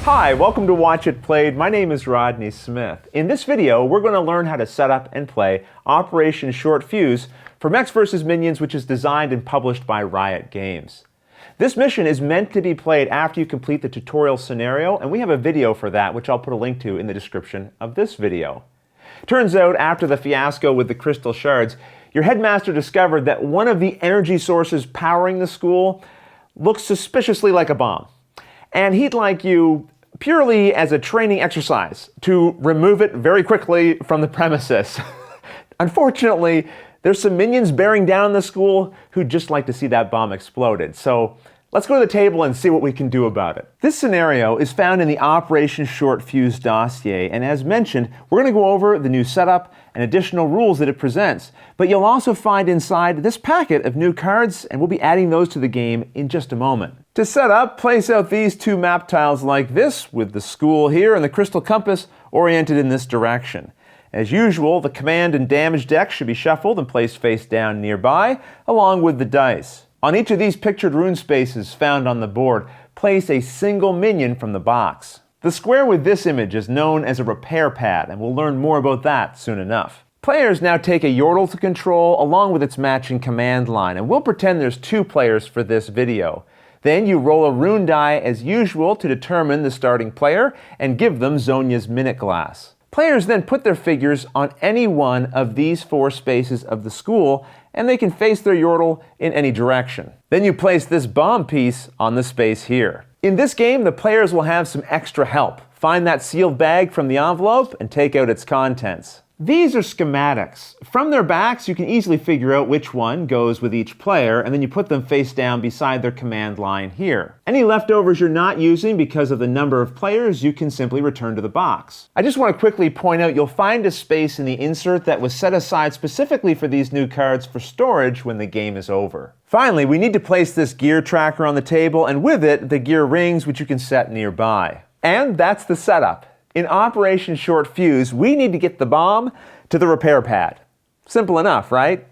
Hi, welcome to Watch It Played. My name is Rodney Smith. In this video, we're going to learn how to set up and play Operation Short Fuse for Mechs vs. Minions, which is designed and published by Riot Games. This mission is meant to be played after you complete the tutorial scenario, and we have a video for that, which I'll put a link to in the description of this video. Turns out, after the fiasco with the crystal shards, your headmaster discovered that one of the energy sources powering the school looks suspiciously like a bomb. And he'd like you, purely as a training exercise, to remove it very quickly from the premises. Unfortunately, there's some minions bearing down the school who'd just like to see that bomb exploded. So let's go to the table and see what we can do about it. This scenario is found in the Operation Short Fuse dossier, and as mentioned, we're going to go over the new setup and additional rules that it presents. But you'll also find inside this packet of new cards, and we'll be adding those to the game in just a moment. To set up, place out these two map tiles like this, with the school here and the crystal compass oriented in this direction. As usual, the command and damage deck should be shuffled and placed face down nearby, along with the dice. On each of these pictured rune spaces found on the board, place a single minion from the box. The square with this image is known as a repair pad, and we'll learn more about that soon enough. Players now take a Yordle to control along with its matching command line, and we'll pretend there's two players for this video. Then you roll a rune die as usual to determine the starting player and give them Zhonya's minute glass. Players then put their figures on any one of these four spaces of the school, and they can face their Yordle in any direction. Then you place this bomb piece on the space here. In this game, the players will have some extra help. Find that sealed bag from the envelope and take out its contents. These are schematics. From their backs, you can easily figure out which one goes with each player, and then you put them face down beside their command line here. Any leftovers you're not using because of the number of players, you can simply return to the box. I just want to quickly point out you'll find a space in the insert that was set aside specifically for these new cards for storage when the game is over. Finally, we need to place this gear tracker on the table, and with it, the gear rings, which you can set nearby. And that's the setup. In Operation Short Fuse, we need to get the bomb to the repair pad. Simple enough, right?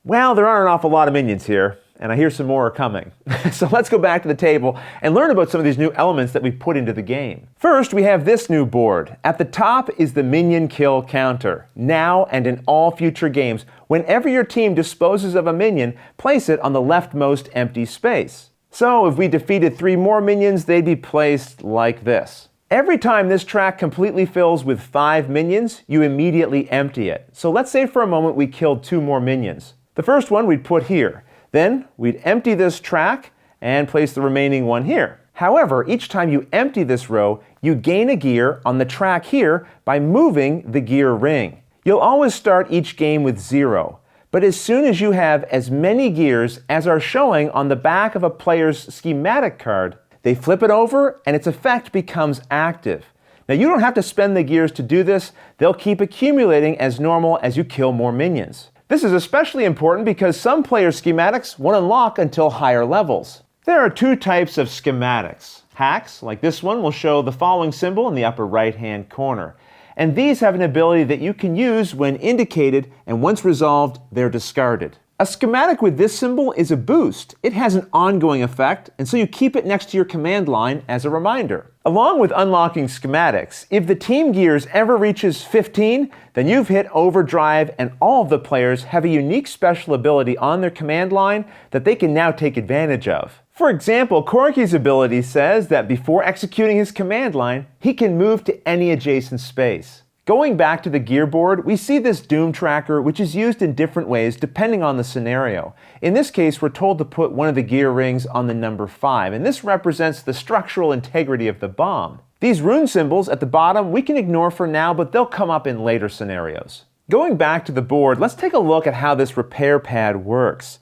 Well, there are an awful lot of minions here, and I hear some more are coming. So let's go back to the table and learn about some of these new elements that we've put into the game. First, we have this new board. At the top is the minion kill counter. Now and in all future games, whenever your team disposes of a minion, place it on the leftmost empty space. So if we defeated 3 more minions, they'd be placed like this. Every time this track completely fills with 5 minions, you immediately empty it. So let's say for a moment we killed 2 more minions. The first one we'd put here. Then we'd empty this track and place the remaining one here. However, each time you empty this row, you gain a gear on the track here by moving the gear ring. You'll always start each game with 0. But as soon as you have as many gears as are showing on the back of a player's schematic card, they flip it over and its effect becomes active. Now you don't have to spend the gears to do this. They'll keep accumulating as normal as you kill more minions. This is especially important because some players' schematics won't unlock until higher levels. There are 2 types of schematics. Hacks, like this one, will show the following symbol in the upper right-hand corner. And these have an ability that you can use when indicated, and once resolved, they're discarded. A schematic with this symbol is a boost. It has an ongoing effect, and so you keep it next to your command line as a reminder. Along with unlocking schematics, if the team gears ever reaches 15, then you've hit Overdrive, and all of the players have a unique special ability on their command line that they can now take advantage of. For example, Corky's ability says that before executing his command line, he can move to any adjacent space. Going back to the gear board, we see this doom tracker, which is used in different ways depending on the scenario. In this case, we're told to put one of the gear rings on the number 5, and this represents the structural integrity of the bomb. These rune symbols at the bottom we can ignore for now, but they'll come up in later scenarios. Going back to the board, let's take a look at how this repair pad works.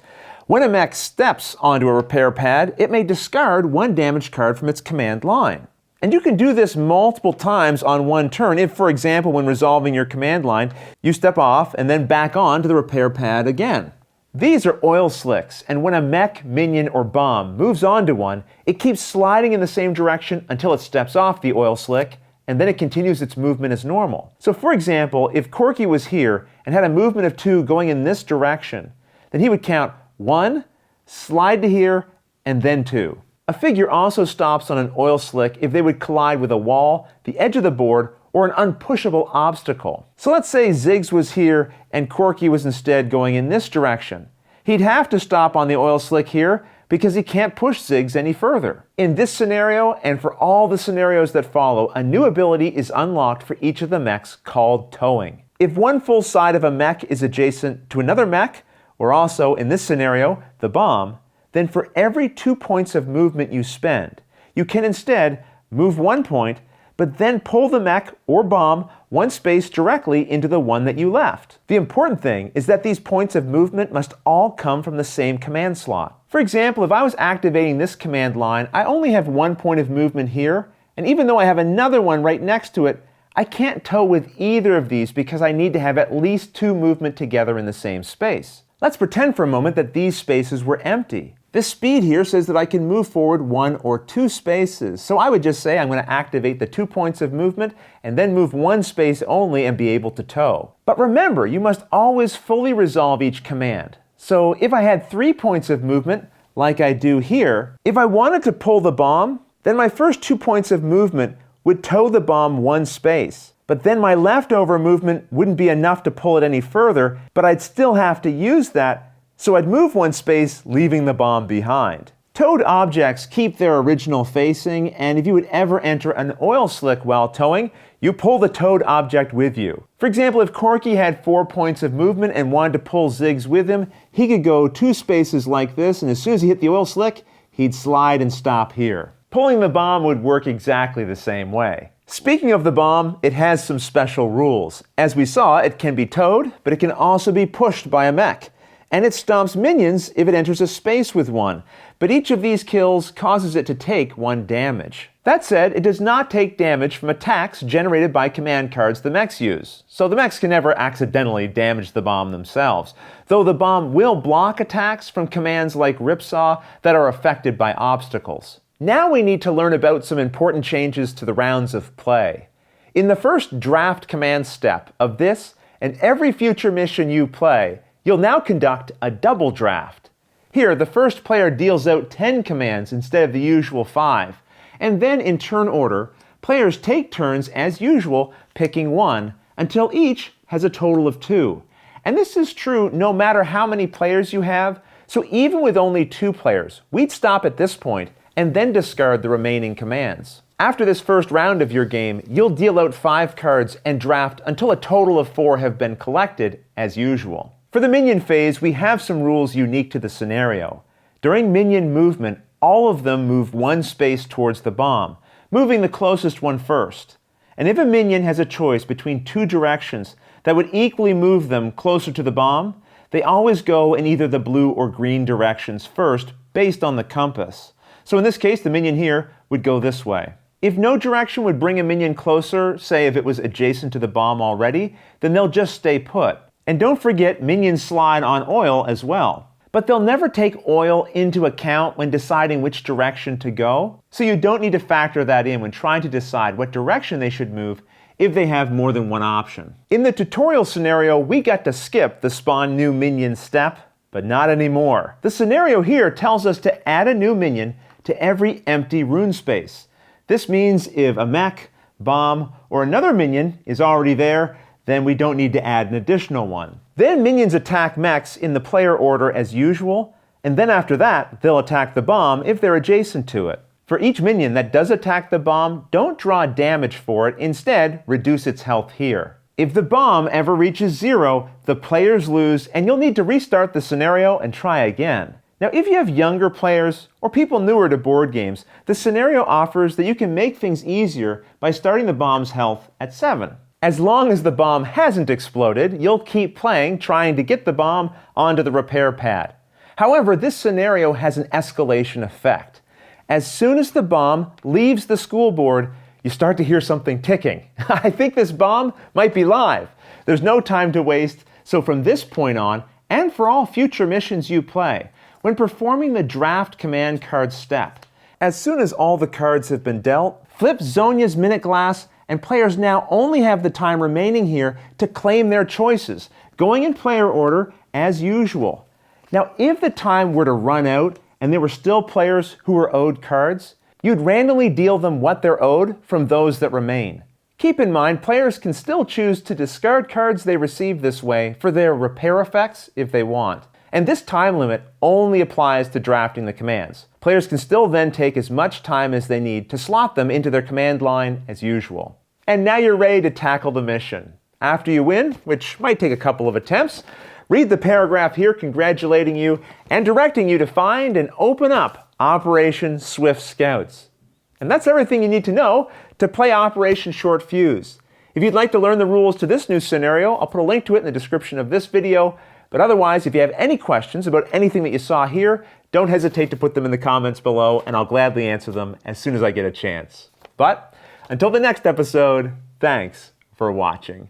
When a mech steps onto a repair pad, it may discard 1 damage card from its command line. And you can do this multiple times on one turn if, for example, when resolving your command line, you step off and then back on to the repair pad again. These are oil slicks, and when a mech, minion, or bomb moves onto one, it keeps sliding in the same direction until it steps off the oil slick, and then it continues its movement as normal. So for example, if Corky was here and had a movement of 2 going in this direction, then he would count 1, slide to here, and then 2. A figure also stops on an oil slick if they would collide with a wall, the edge of the board, or an unpushable obstacle. So let's say Ziggs was here and Corky was instead going in this direction. He'd have to stop on the oil slick here because he can't push Ziggs any further. In this scenario, and for all the scenarios that follow, a new ability is unlocked for each of the mechs called towing. If one full side of a mech is adjacent to another mech, or also, in this scenario, the bomb, then for every 2 points of movement you spend, you can instead move 1 point, but then pull the mech or bomb 1 space directly into the one that you left. The important thing is that these points of movement must all come from the same command slot. For example, if I was activating this command line, I only have 1 point of movement here, and even though I have another one right next to it, I can't tow with either of these because I need to have at least 2 movement together in the same space. Let's pretend for a moment that these spaces were empty. This speed here says that I can move forward 1 or 2 spaces. So I would just say I'm going to activate the 2 points of movement and then move 1 space only and be able to tow. But remember, you must always fully resolve each command. So if I had 3 points of movement, like I do here, if I wanted to pull the bomb, then my first 2 points of movement would tow the bomb 1 space. But then my leftover movement wouldn't be enough to pull it any further, but I'd still have to use that, so I'd move 1 space, leaving the bomb behind. Towed objects keep their original facing, and if you would ever enter an oil slick while towing, you pull the towed object with you. For example, if Corky had 4 points of movement and wanted to pull Ziggs with him, he could go 2 spaces like this, and as soon as he hit the oil slick, he'd slide and stop here. Pulling the bomb would work exactly the same way. Speaking of the bomb, it has some special rules. As we saw, it can be towed, but it can also be pushed by a mech. And it stomps minions if it enters a space with one, but each of these kills causes it to take 1 damage. That said, it does not take damage from attacks generated by command cards the mechs use, so the mechs can never accidentally damage the bomb themselves, though the bomb will block attacks from commands like Ripsaw that are affected by obstacles. Now we need to learn about some important changes to the rounds of play. In the first draft command step of this and every future mission you play, you'll now conduct a double draft. Here, the first player deals out 10 commands instead of the usual 5, and then in turn order, players take turns as usual picking 1 until each has a total of 2. And this is true no matter how many players you have, so even with only 2 players, we'd stop at this point and then discard the remaining commands. After this first round of your game, you'll deal out 5 cards and draft until a total of 4 have been collected, as usual. For the minion phase, we have some rules unique to the scenario. During minion movement, all of them move 1 space towards the bomb, moving the closest one first. And if a minion has a choice between 2 directions that would equally move them closer to the bomb, they always go in either the blue or green directions first, based on the compass. So in this case, the minion here would go this way. If no direction would bring a minion closer, say if it was adjacent to the bomb already, then they'll just stay put. And don't forget, minions slide on oil as well. But they'll never take oil into account when deciding which direction to go, so you don't need to factor that in when trying to decide what direction they should move if they have more than one option. In the tutorial scenario, we got to skip the spawn new minion step, but not anymore. The scenario here tells us to add a new minion to every empty rune space. This means if a mech, bomb, or another minion is already there, then we don't need to add an additional one. Then minions attack mechs in the player order as usual, and then after that, they'll attack the bomb if they're adjacent to it. For each minion that does attack the bomb, don't draw damage for it, instead reduce its health here. If the bomb ever reaches 0, the players lose and you'll need to restart the scenario and try again. Now if you have younger players or people newer to board games, the scenario offers that you can make things easier by starting the bomb's health at 7. As long as the bomb hasn't exploded, you'll keep playing trying to get the bomb onto the repair pad. However, this scenario has an escalation effect. As soon as the bomb leaves the school board, you start to hear something ticking. I think this bomb might be live. There's no time to waste, so from this point on, and for all future missions you play, when performing the draft command card step, as soon as all the cards have been dealt, flip Zonia's minute glass, and players now only have the time remaining here to claim their choices, going in player order as usual. Now, if the time were to run out and there were still players who were owed cards, you'd randomly deal them what they're owed from those that remain. Keep in mind, players can still choose to discard cards they receive this way for their repair effects if they want. And this time limit only applies to drafting the commands. Players can still then take as much time as they need to slot them into their command line as usual. And now you're ready to tackle the mission. After you win, which might take a couple of attempts, read the paragraph here congratulating you and directing you to find and open up Operation Swift Scouts. And that's everything you need to know to play Operation Short Fuse. If you'd like to learn the rules to this new scenario, I'll put a link to it in the description of this video. But otherwise, if you have any questions about anything that you saw here, don't hesitate to put them in the comments below, and I'll gladly answer them as soon as I get a chance. But until the next episode, thanks for watching.